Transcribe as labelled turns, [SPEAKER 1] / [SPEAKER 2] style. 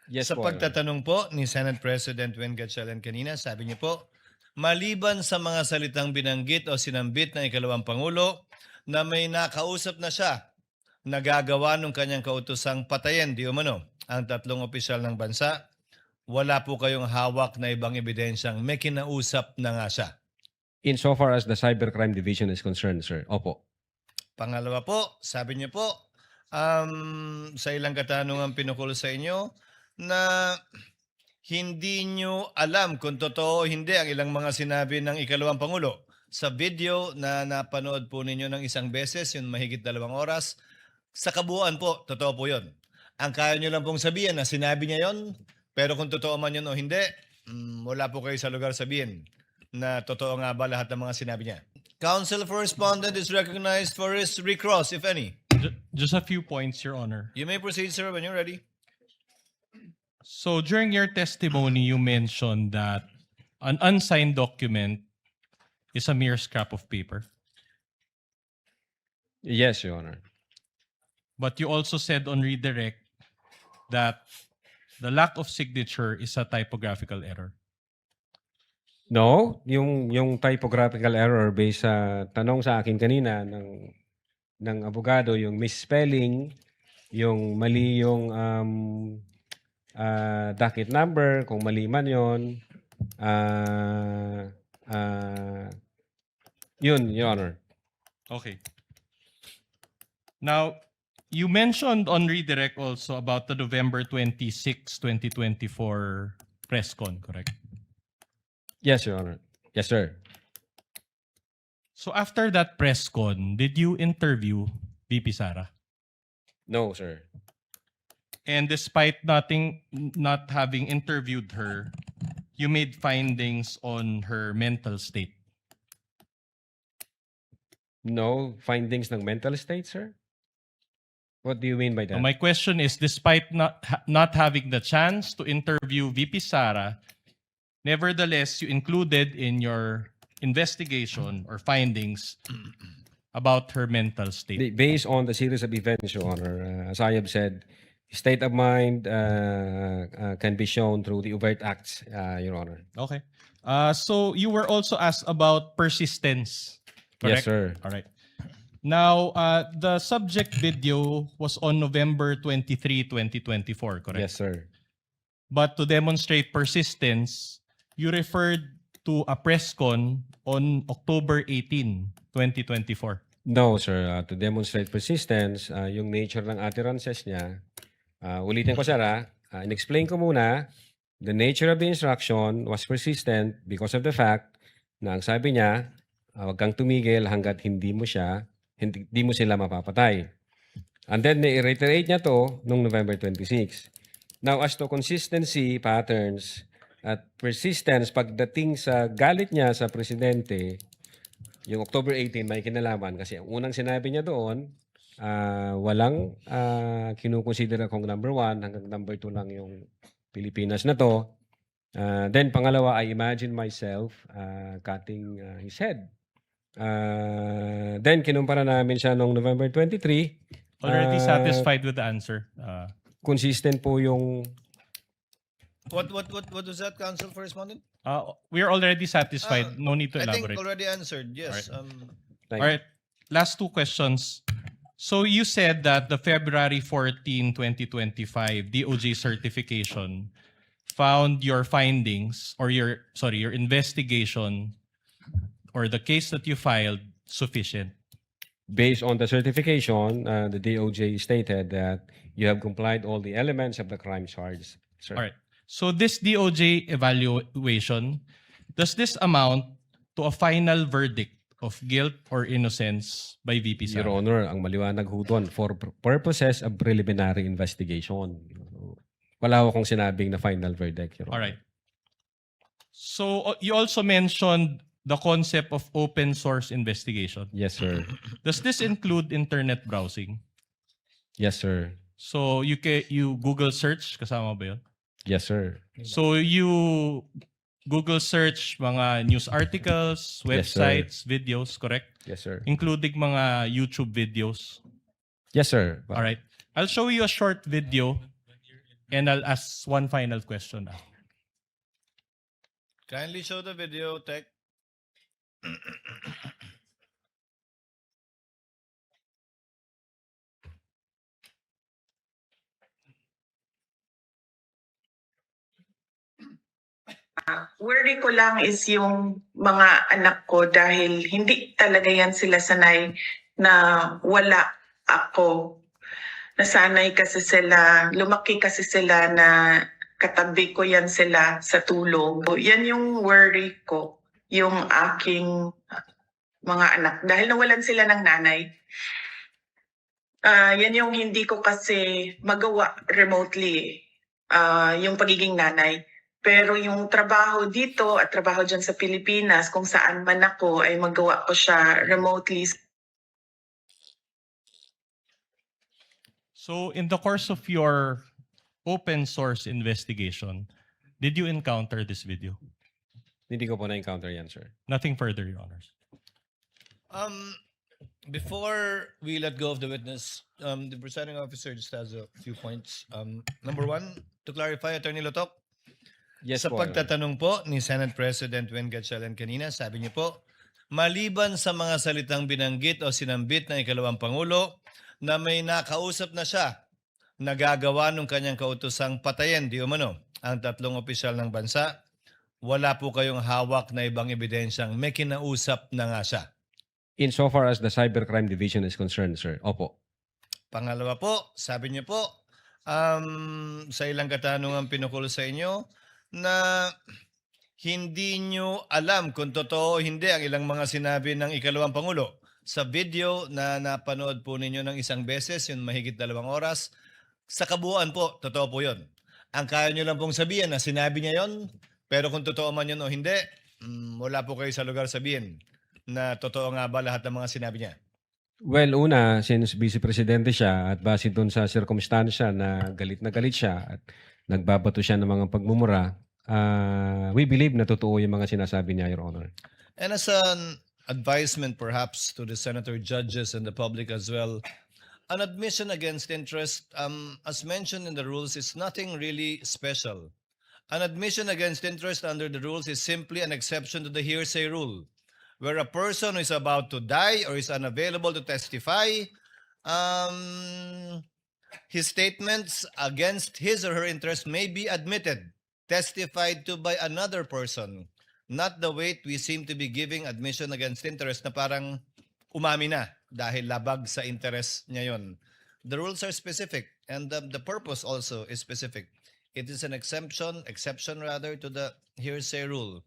[SPEAKER 1] Yes
[SPEAKER 2] Sa
[SPEAKER 1] po, Your Honor.
[SPEAKER 2] pagtatanong po ni Senate President Wen Gatchalian kanina, sabi niyo po, maliban sa mga salitang binanggit o sinambit ng ikalawang Pangulo na may nakausap na siya nagagawa ng kanyang kautosang patayin, di umano, ang tatlong opisyal ng bansa, wala po kayong hawak na ibang ebidensyang may kinausap na nga siya.
[SPEAKER 1] Insofar as the Cybercrime Division is concerned, sir. Opo.
[SPEAKER 2] Pangalawa po, sabi niyo po, sa ilang katanungan pinukul sa inyo, na hindi niyo alam kung totoo o hindi ang ilang mga sinabi ng ikalawang Pangulo. Sa video na napanood po ninyo ng isang beses, yung mahigit 2 oras, sa kabuuan po, totoo po yun. Ang kaya nyo lang pong sabihin na sinabi niya yon, pero kung totoo man yun o hindi, wala po kayo sa lugar sabihin na totoo nga ba lahat ng mga sinabi niya. Counsel for Respondent is recognized for his recross, if any.
[SPEAKER 3] Just a few points, Your Honor.
[SPEAKER 2] You may proceed, sir, when you're ready.
[SPEAKER 3] So during your testimony, you mentioned that an unsigned document is a mere scrap of paper.
[SPEAKER 1] Yes, Your Honor.
[SPEAKER 3] But you also said on redirect that the lack of signature is a typographical error.
[SPEAKER 1] No, yung typographical error based sa tanong sa akin kanina ng abogado, yung misspelling, yung mali yung docket number, kung mali man yun, yun, Your Honor.
[SPEAKER 3] Okay. Now, you mentioned on redirect also about the November 26, 2024 press con, correct?
[SPEAKER 1] Yes, Your Honor. Yes, sir.
[SPEAKER 3] So after that press con, did you interview VP Sara?
[SPEAKER 1] No, sir.
[SPEAKER 3] And despite not having interviewed her, you made findings on her mental state.
[SPEAKER 1] No findings ng mental state, sir? What do you mean by that?
[SPEAKER 3] So my question is, despite not having the chance to interview VP Sara, nevertheless, you included in your investigation or findings about her mental state.
[SPEAKER 1] Based on the series of events, Your Honor, as I have said, state of mind can be shown through the overt acts, Your Honor.
[SPEAKER 3] Okay. So you were also asked about persistence, correct?
[SPEAKER 1] Yes, sir.
[SPEAKER 3] All right. Now, the subject video was on November 23, 2024, correct?
[SPEAKER 1] Yes, sir.
[SPEAKER 3] But to demonstrate persistence, you referred to a press con on October 18, 2024.
[SPEAKER 1] No, sir. To demonstrate persistence, yung nature ng utterances niya, ulitin ko, sir, in-explain ko muna, the nature of the instruction was persistent because of the fact na ang sabi niya, huwag kang tumigil hanggat hindi mo sila mapapatay. And then, na-reiterate niya to nung November 26. Now, as to consistency, patterns, at persistence, pagdating sa galit niya sa presidente, yung October 18 may kinalaman kasi ang unang sinabi niya doon, walang kinukonsidera kong number 1 hanggang number 2 lang yung Pilipinas na to. Then pangalawa, I imagine myself cutting his head. Then kinumpara namin siya noong November 23.
[SPEAKER 3] Already satisfied with the answer.
[SPEAKER 1] Consistent po yung...
[SPEAKER 2] What was that, Counsel for Respondent?
[SPEAKER 3] We are already satisfied. No need to
[SPEAKER 2] I
[SPEAKER 3] elaborate.
[SPEAKER 2] think already answered, yes.
[SPEAKER 1] Thank
[SPEAKER 3] All right. Last two questions. So you said that the February 14, 2025 DOJ certification found your findings or your investigation or the case that you filed sufficient.
[SPEAKER 1] Based on the certification, the DOJ stated that you have complied all the elements of the crime charge, sir.
[SPEAKER 3] All right. So this DOJ evaluation, does this amount to a final verdict of guilt or innocence by VP
[SPEAKER 1] Your
[SPEAKER 3] Sara?
[SPEAKER 1] Honor, ang maliwanag ho doon, for purposes of preliminary investigation. Wala akong sinabing na final verdict, Your Honor.
[SPEAKER 3] All right. So you also mentioned the concept of open source investigation.
[SPEAKER 1] Yes, sir.
[SPEAKER 3] Does this include internet browsing?
[SPEAKER 1] Yes, sir.
[SPEAKER 3] So you Google search, kasama ba yun?
[SPEAKER 1] Yes, sir.
[SPEAKER 3] So you Google search mga news articles,
[SPEAKER 1] Yes, sir.
[SPEAKER 3] websites, videos, correct?
[SPEAKER 1] Yes, sir.
[SPEAKER 3] Including mga YouTube videos.
[SPEAKER 1] Yes, sir.
[SPEAKER 3] All right. I'll show you a short video And I'll ask one final question after.
[SPEAKER 2] Kindly show the video, Tech.
[SPEAKER 4] Worry ko lang is yung mga anak ko dahil hindi talaga yan sila sanay na wala ako. Nasanay kasi sila, lumaki kasi sila na katabi ko yan sila sa tulog. Yan yung worry ko, yung aking mga anak. Dahil nawalan sila ng nanay. Yan yung hindi ko kasi magawa remotely, yung pagiging nanay. Pero yung trabaho dito at trabaho dyan sa Pilipinas, kung saan man ako, ay magawa ko siya remotely.
[SPEAKER 3] So in the course of your open source investigation, did you encounter this video?
[SPEAKER 1] Hindi ko po na-encounter yan, sir.
[SPEAKER 3] Nothing further, Your Honors.
[SPEAKER 2] Before we let go of the witness, the presiding officer just has a few points. Number one, to clarify, Attorney Lotok,
[SPEAKER 1] Yes
[SPEAKER 2] sa
[SPEAKER 1] po, Your Honor.
[SPEAKER 2] pagtatanong po ni Senate President Wen Gatchalian kanina, sabi niyo po, maliban sa mga salitang binanggit o sinambit ng ikalawang Pangulo na may nakausap na siya nagagawa ng kanyang kautosang patayin, di umano, ang tatlong opisyal ng bansa, wala po kayong hawak na ibang ebidensyang may kinausap na nga siya.
[SPEAKER 1] Insofar as the Cybercrime Division is concerned, sir, opo.
[SPEAKER 2] Pangalawa po, sabi niyo po, sa ilang katanungan pinukul sa inyo, na hindi nyo alam kung totoo o hindi ang ilang mga sinabi ng ikalawang Pangulo. Sa video na napanood po ninyo ng isang beses, yung mahigit 2 oras, sa kabuuan po, totoo po yun. Ang kaya nyo lang pong sabihin na sinabi niya yon, pero kung totoo man yun o hindi, wala po kayo sa lugar sabihin na totoo nga ba lahat ng mga sinabi niya.
[SPEAKER 1] Well, una, since Vice Presidente siya at base doon sa sirkumstansya na galit siya at nagbabato siya ng mga pagmumura, we believe na totoo yung mga sinasabi niya, Your Honor.
[SPEAKER 2] And as an advisement perhaps to the senator judges and the public as well, an admission against interest, as mentioned in the rules, is nothing really special. An admission against interest under the rules is simply an exception to the hearsay rule, where a person who is about to die or is unavailable to testify, his statements against his or her interest may be admitted, testified to by another person, not the weight we seem to be giving admission against interest na parang umami na dahil labag sa interest niya yon. The rules are specific and the purpose also is specific. It is an exception rather to the hearsay rule.